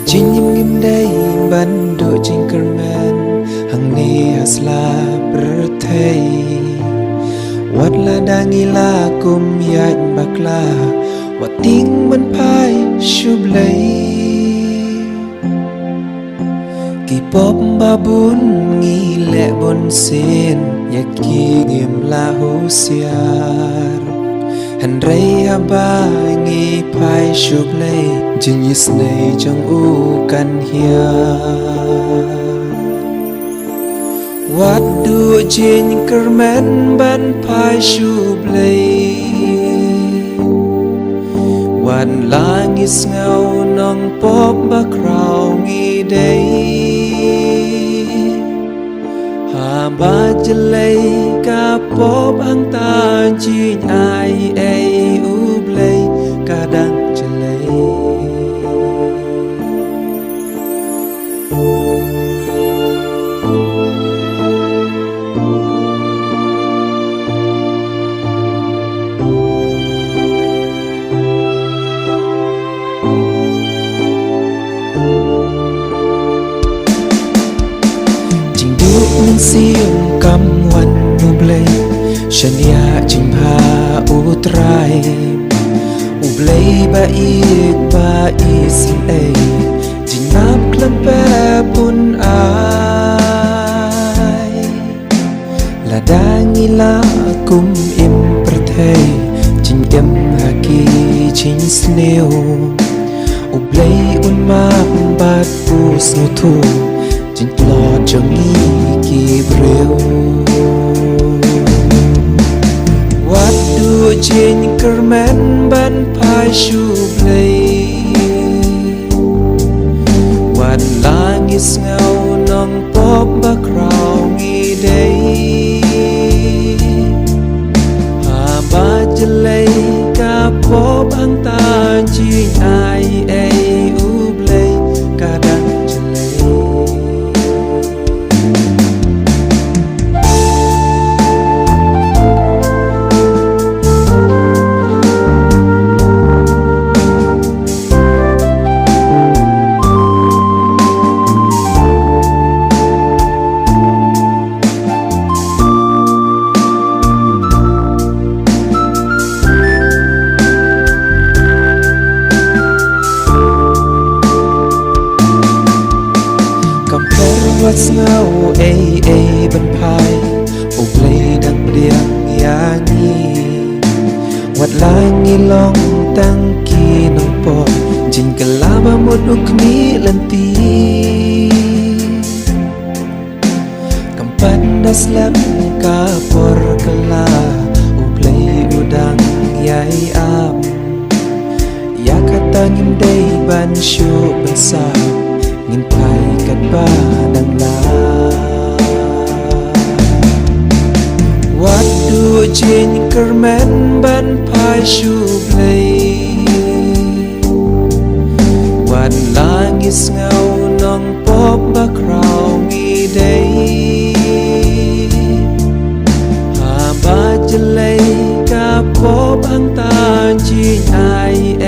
Jin yim ngim day ban do jin kerman hang ni hasla berthei wat la dangi la kum yat bakla wat ting man pai shub lei ki pop babun ngi le bon sen yak ki ngim la husiar han rei haba ngi pai shub lei jin yis nei jang u kan hia wat du jin kerman ban pai shub leiวันลางิสเงาน้องปอบบักราวงีเดยหาบาจะเลยกาปอบอังตาจีนไอเออุบเลยกาดังจะเลยนั้นเสียงกำวันอุบเลยฉันอยากจึงพาอุตรายอุบเลยบาอีกบาอีสิเอจึงนับคลำแปรบุญอายละดางิลากุมอิมประเทศจึงเต็มหากีชิงสเนวอุบเลยอุนมากบาดปูสนุทูจึงปลอดจงนี้กี่เร็ววัดดูจินกระแมนบันพายชูเพลยวันลางิสเงาน้องปอบบักราวงีเดยหาบาจะเลยกาปอบอังตาจีนไอเออุบเลยกาดังจะเลยวัดเงาเอบันพายอุบเลยดังเรียงอย่างนี้วัดลางีลองตั้งกีน้องปอบจินกะลาบาหมดอุกมีลันตีกำปั้นดัสลับกาปอร์กะลาอุบเลยอุดังใหญ่อามอยากขัดตางิมได้บันชูบันสางินไพกันบ้าดังลาวัดดูจินกระแมนบันพายชูเพลยวันลางิสเงาน้องปอบบักราวงีเดยหาบาจะเลยกาปอบอังตาจีนไอเอ